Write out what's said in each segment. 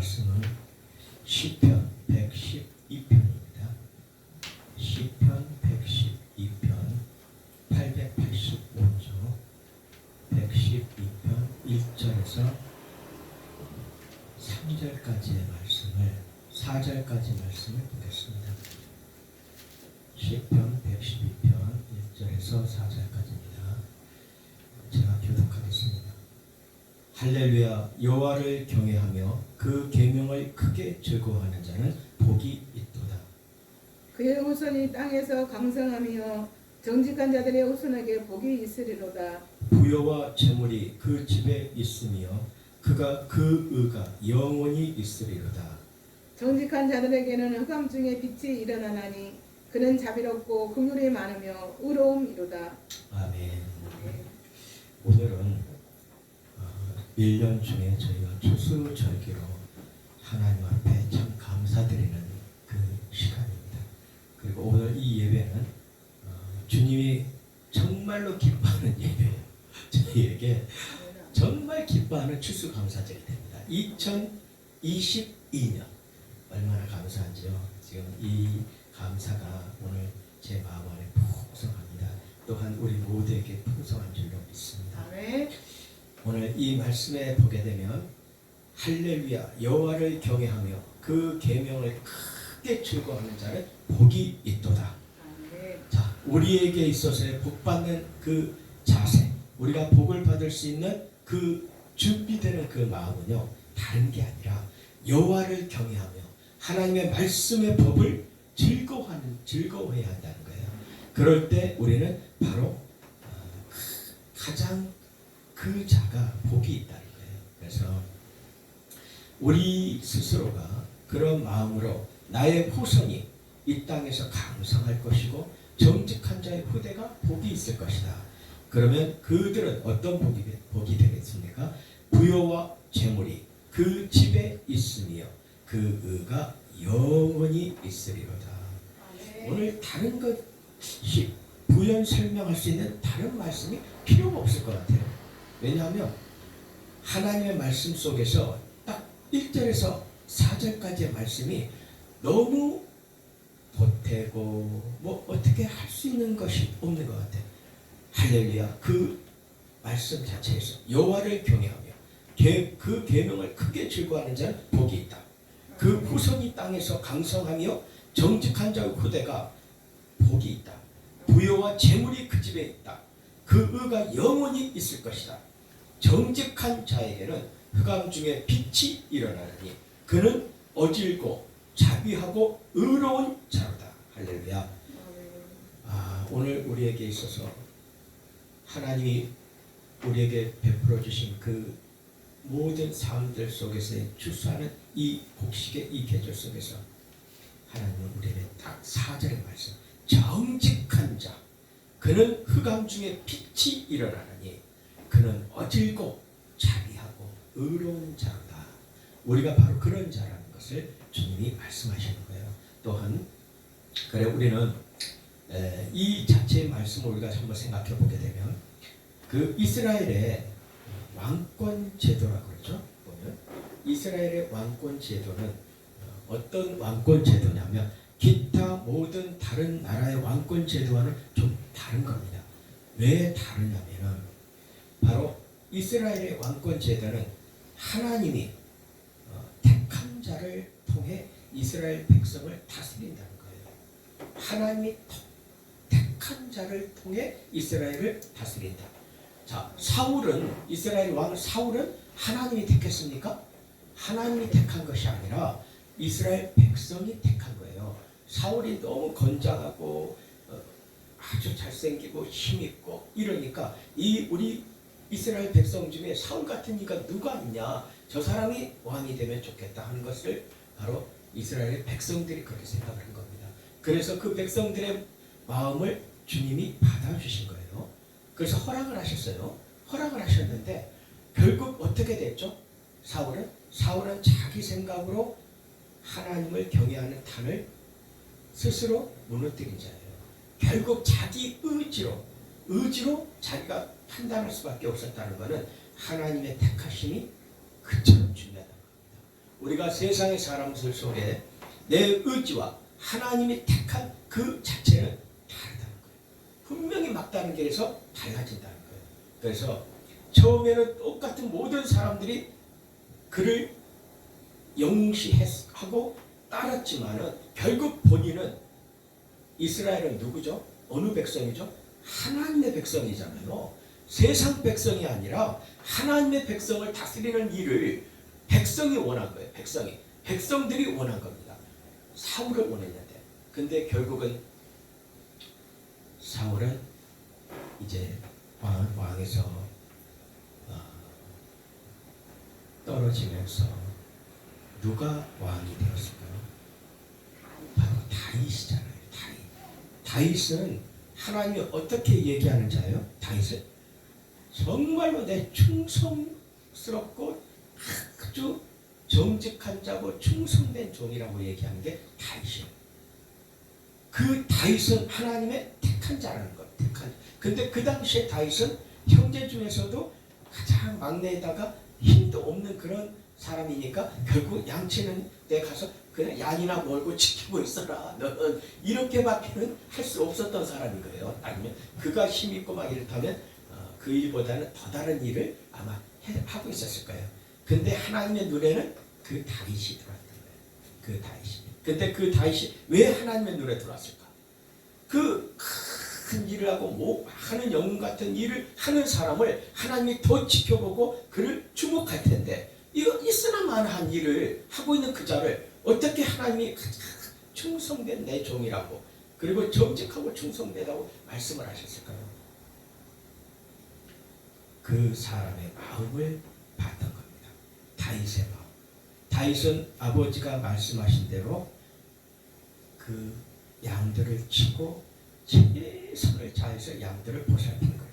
말씀은 시편 112편입니다. 시편 112편 885조 112편 1절에서 3절까지의 말씀을 4절까지 말씀을 보겠습니다. 시편 112편 1절에서 4절까지입니다. 제가 교독하겠습니다. 할렐루야. 여호와를 경외하며 그 계명을 크게 즐거워하는 자는 복이 있도다. 그의 후손이 땅에서 강성하며 정직한 자들의 후손에게 복이 있으리로다. 부여와 재물이 그 집에 있으며 그 의가 영원히 있으리로다. 정직한 자들에게는 흑암 중에 빛이 일어나나니 그는 자비롭고 긍휼이 많으며 의로움이로다. 아멘. 오늘은 1년 중에 저희가 추수절기로 하나님 앞에 참 감사드리는 그 시간입니다. 그리고 오늘 이 예배는 주님이 정말로 기뻐하는 예배예요. 저희에게 정말 기뻐하는 추수감사절이 됩니다. 2022년 얼마나 감사한지요. 지금 이 감사가 오늘 제 마음 안에 풍성합니다. 또한 우리 모두에게 풍성한 줄로 믿습니다. 아멘. 오늘 이 말씀에 보게 되면 할렐루야 여호와를 경외하며 그 계명을 크게 즐거워하는 자는 복이 있도다. 아멘. 자, 우리에게 있어서의 복받는 그 자세, 우리가 복을 받을 수 있는 그 준비되는 그 마음은요 다른 게 아니라 여호와를 경외하며 하나님의 말씀의 법을 즐거워해야 한다는 거예요. 그럴 때 우리는 바로 가장 그 자가 복이 있다는 거예요. 그래서 우리 스스로가 그런 마음으로 나의 후손이 이 땅에서 강성할 것이고 정직한 자의 후대가 복이 있을 것이다. 그러면 그들은 어떤 복이 되겠습니까? 부여와 재물이 그 집에 있으며 그 의가 영원히 있으리로다. 오늘 다른 것이 부연 설명할 수 있는 다른 말씀이 필요가 없을 것 같아요. 왜냐하면 하나님의 말씀 속에서 딱 1절에서 4절까지의 말씀이 너무 보태고 뭐 어떻게 할 수 있는 것이 없는 것 같아요. 할렐루야. 그 말씀 자체에서 여호와를 경외하며 그 계명을 크게 즐거워하는 자는 복이 있다. 그 후손이 땅에서 강성하며 정직한 자의 후대가 복이 있다. 부여와 재물이 그 집에 있다. 그 의가 영원히 있을 것이다. 정직한 자에게는 흑암 중에 빛이 일어나느니 그는 어질고 자비하고 의로운 자로다. 할렐루야. 오늘 우리에게 있어서 하나님이 우리에게 베풀어 주신 그 모든 삶들 속에서 추수하는 이 곡식의 이 계절 속에서 하나님은 우리에게 딱 4절의 말씀, 정직한 자 그는 흑암 중에 빛이 일어나느니 그는 어질고 자비하고 의로운 자로다. 우리가 바로 그런 자라는 것을 주님이 말씀하시는 거예요. 또한 그래 우리는 이 자체의 말씀을 우리가 한번 생각해 보게 되면 그 이스라엘의 왕권 제도라고 그러죠. 보면 이스라엘의 왕권 제도는 어떤 왕권 제도냐면 기타 모든 다른 나라의 왕권 제도와는 좀 다른 겁니다. 왜 다르냐면은 바로 이스라엘의 왕권 제도는 하나님이 택한 자를 통해 이스라엘 백성을 다스린다는 거예요. 하나님이 택한 자를 통해 이스라엘을 다스린다. 자, 사울은 이스라엘 왕 사울은 하나님이 택했습니까? 하나님이 택한 것이 아니라 이스라엘 백성이 택한 거예요. 사울이 너무 건장하고 아주 잘생기고 힘있고 이러니까 우리 이스라엘 백성 중에 사울 같은 이가 누가 있냐, 저 사람이 왕이 되면 좋겠다 하는 것을 바로 이스라엘의 백성들이 그렇게 생각한 겁니다. 그래서 그 백성들의 마음을 주님이 받아주신 거예요. 그래서 허락을 하셨어요. 허락을 하셨는데 결국 어떻게 됐죠? 사울은 자기 생각으로 하나님을 경외하는 단을 스스로 무너뜨린 자예요. 결국 자기 의지로 자기가 판단할 수밖에 없었다는 것은 하나님의 택하심이 그처럼 중요하다는 겁니다. 우리가 세상의 사람들 속에 내 의지와 하나님이 택한 그 자체는 다르다는 거예요. 분명히 막다른 길에서 달라진다는 거예요. 그래서 처음에는 똑같은 모든 사람들이 그를 영시하고 따랐지만은 결국 본인은 이스라엘은 누구죠? 어느 백성이죠? 하나님의 백성이잖아요. 세상 백성이 아니라 하나님의 백성을 다스리는 일을 백성이 원한 거예요. 백성들이 원한 겁니다. 사울을 원했는데, 근데 결국은 사울은 이제 왕에서 떨어지면서 누가 왕이 되었을까요? 바로 다윗이잖아요. 다윗은 하나님이 어떻게 얘기하는 자예요? 다윗은 정말로 내 충성스럽고 아주 정직한 자고 충성된 종이라고 얘기하는 게 다윗이에요. 그 다윗은 하나님의 택한 자라는 것. 근데 그 당시에 다윗은 형제 중에서도 가장 막내에다가 힘도 없는 그런 사람이니까 결국 양치는 데 가서 그냥 양이나 몰고 지키고 있어라. 너는 이렇게밖에는 할 수 없었던 사람인 거예요. 아니면 그가 힘있고 막 이렇다면 그 일보다는 더 다른 일을 아마 하고 있었을 거예요. 근데 하나님의 눈에는 그 다윗이 들어왔던 거예요. 그 다윗이. 근데 그 다윗이 왜 하나님의 눈에 들어왔을까? 그 큰 일을 하고 뭐 하는 영웅 같은 일을 하는 사람을 하나님이 더 지켜보고 그를 주목할 텐데, 이거 있으나마나한 일을 하고 있는 그 자를 어떻게 하나님이 가장 충성된 내 종이라고, 그리고 정직하고 충성되다고 말씀을 하셨을까요? 그 사람의 마음을 봤던 겁니다. 다윗의 마음. 다윗은 아버지가 말씀하신 대로 그 양들을 치고 최선을 다해서 양들을 보살핀 거예요.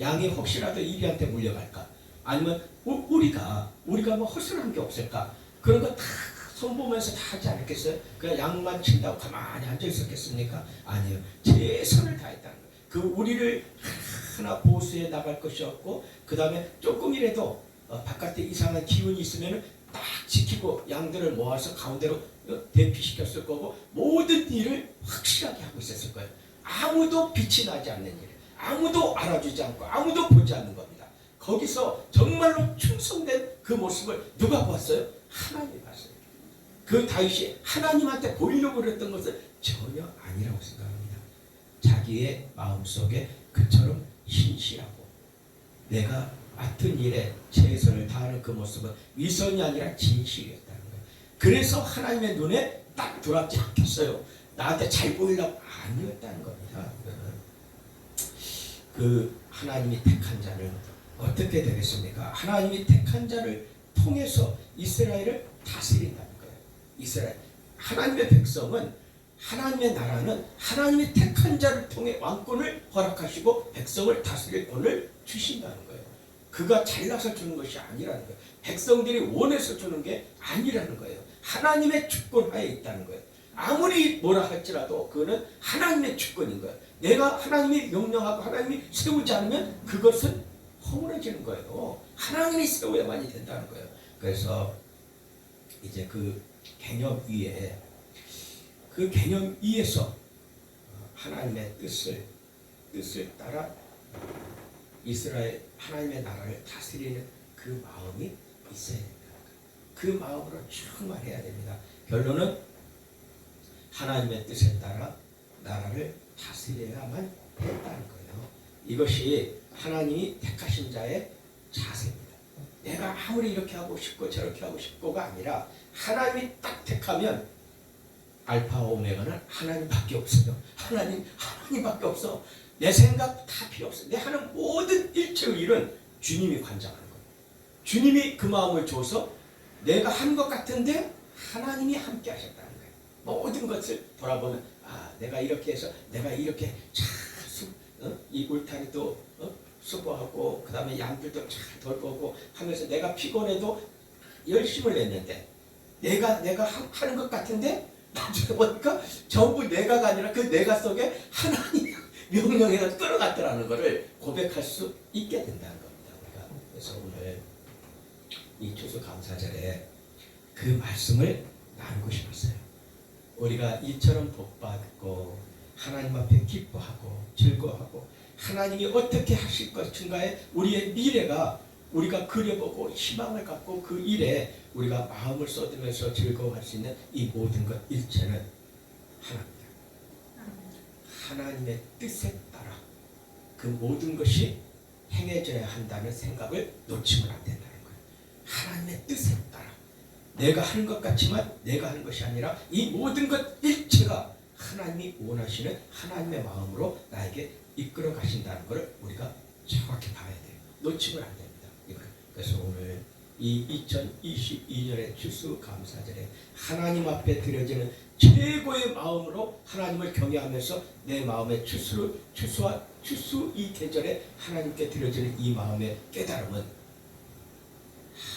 양이 혹시라도 이리한테 물려갈까? 아니면 우리가 뭐 허술한 게 없을까? 그런 거 다 손보면서 다 하지 않겠어요? 그냥 양만 친다고 가만히 앉아 있었겠습니까? 아니요. 최선을 다했다는 거예요. 그 우리를 하나 보수해 나갈 것이 없고, 그 다음에 조금이라도 바깥에 이상한 기운이 있으면 딱 지키고 양들을 모아서 가운데로 대피시켰을 거고, 모든 일을 확실하게 하고 있었을 거예요. 아무도 빛이 나지 않는 일, 아무도 알아주지 않고 아무도 보지 않는 겁니다. 거기서 정말로 충성된 그 모습을 누가 봤어요? 하나님이 봤어요. 그 다윗이 하나님한테 보이려고 그랬던 것은 전혀 아니라고 생각합니다. 자기의 마음속에 그처럼 신실하고 내가 맡은 일에 최선을 다하는 그 모습은 위선이 아니라 진실이었다는 거예요. 그래서 하나님의 눈에 딱 들어왔지 않겠어요. 나한테 잘 보이려고 아니었다는 겁니다. 그 하나님이 택한 자는 어떻게 되겠습니까? 하나님이 택한 자를 통해서 이스라엘을 다스린다는 거예요. 이스라엘. 하나님의 백성은, 하나님의 나라는 하나님이 택한 자를 통해 왕권을 허락하시고 백성을 다스릴 권을 주신다는 거예요. 그가 잘나서 주는 것이 아니라는 거예요. 백성들이 원해서 주는 게 아니라는 거예요. 하나님의 주권 하에 있다는 거예요. 아무리 뭐라 할지라도 그거는 하나님의 주권인 거예요. 내가 하나님이 명령하고 하나님이 세우지 않으면 그것은 허물어지는 거예요. 하나님이 세워야만이 된다는 거예요. 그래서 이제 그 개념 위에서 하나님의 뜻을 따라 이스라엘 하나님의 나라를 다스리는 그 마음이 있어야 됩니다. 그 마음으로 충만해야 됩니다. 결론은 하나님의 뜻에 따라 나라를 다스려야만 했다는 거예요. 이것이 하나님이 택하신 자의 자세입니다. 내가 아무리 이렇게 하고 싶고 저렇게 하고 싶고가 아니라 하나님이 딱 택하면 알파와 오메가는 하나님밖에 없어요. 하나님밖에 없어. 내 생각 다 필요 없어. 내 하는 모든 일체의 일은 주님이 관장하는 거예요. 주님이 그 마음을 줘서 내가 한 것 같은데 하나님이 함께 하셨다는 거예요. 모든 것을 돌아보면 내가 이렇게 해서 내가 이렇게 이 울타리도 수고하고 그 다음에 양들도 잘 돌보고 하면서 내가 피곤해도 열심을 냈는데 내가 하는 것 같은데 나중에 보니까 전부 내가가 아니라 그 내가 속에 하나님 명령해서 끌어갔더라는 것을 고백할 수 있게 된다는 겁니다. 그래서 오늘 이 추수감사절에 그 말씀을 나누고 싶었어요. 우리가 이처럼 복받고 하나님 앞에 기뻐하고 즐거워하고 하나님이 어떻게 하실 것인가에 우리의 미래가 우리가 그려보고 희망을 갖고 그 일에 우리가 마음을 쏟으면서 즐거워할 수 있는 이 모든 것 일체는 하나입니다. 하나님의 뜻에 따라 그 모든 것이 행해져야 한다는 생각을 놓치면 안 된다는 거예요. 하나님의 뜻에 따라 내가 하는 것 같지만 내가 하는 것이 아니라 이 모든 것 일체가 하나님이 원하시는 하나님의 마음으로 나에게 이끌어 가신다는 것을 우리가 정확히 봐야 돼요. 놓치면 안 됩니다. 그래서 오늘 이 2022년의 추수감사절에 하나님 앞에 드려지는 최고의 마음으로 하나님을 경외하면서 내 마음의 추수 이 계절에 하나님께 드려지는 이 마음의 깨달음은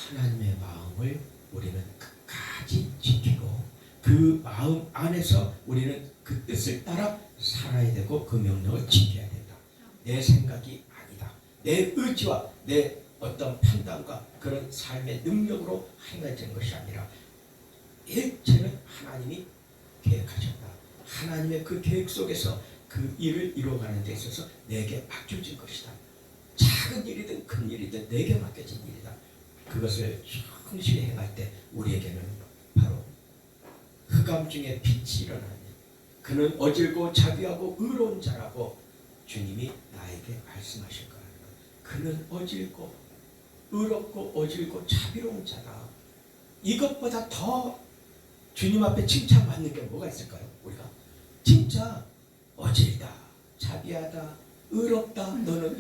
하나님의 마음을 우리는 끝까지 지키고 그 마음 안에서 우리는 그 뜻을 따라 살아야 되고 그 명령을 지켜야 된다. 내 생각이 아니다. 내 의지와 내 어떤 판단과 그런 삶의 능력으로 행해지는 것이 아니라 일체는 하나님이 계획하셨다. 하나님의 그 계획 속에서 그 일을 이루어가는 데 있어서 내게 맡겨진 것이다. 작은 일이든 큰 일이든 내게 맡겨진 일이다. 그것을 충실히 행할 때 우리에게는 바로 흑암 중에 빛이 일어나니 그는 어질고 자비하고 의로운 자라고 주님이 나에게 말씀하실 거라는 것. 그는 어질고 의롭고 어질고 자비로운 자다. 이것보다 더 주님 앞에 칭찬받는 게 뭐가 있을까요? 우리가 진짜 어질다, 자비하다, 의롭다, 너는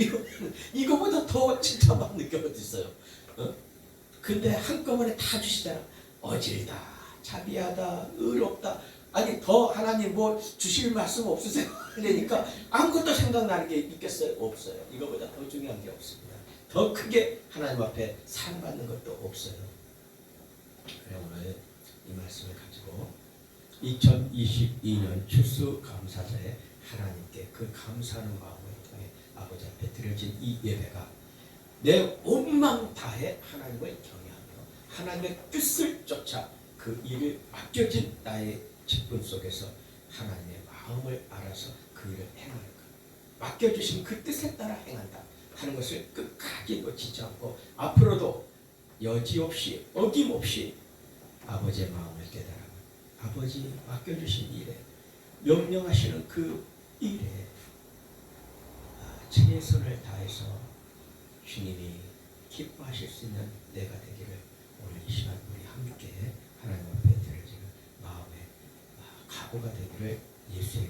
이거보다 더 칭찬받는 게 어디 있어요? 근데 한꺼번에 다 주시잖아. 어질다, 자비하다, 의롭다. 아니 더 하나님 뭐 주실 말씀 없으세요? 그러니까 아무것도 생각나는 게 있겠어요? 없어요. 이거보다 더 중요한 게 없습니다. 더 크게 하나님 앞에 사랑받는 것도 없어요. 그래 오늘 이 말씀을 가지고 2022년 추수감사절에 하나님께 그 감사하는 마음을 통해 아버지 앞에 드려진 이 예배가 내 온 마음 다해 하나님을 경외하며 하나님의 뜻을 쫓아 그 일을 맡겨진 나의 직분 속에서 하나님의 마음을 알아서 그 일을 행할 것, 맡겨주신 그 뜻에 따라 행한다 하는 것을 끝까지 놓치지 않고 앞으로도 여지없이 어김없이 아버지의 마음을 깨달아 아버지 맡겨주신 일에 명령하시는 그 일에 최선을 다해서 주님이 기뻐하실 수 있는 내가 되기를 오늘 이 시간 우리 함께 하나님 앞에 드려지는 마음의 각오가 되기를 예수의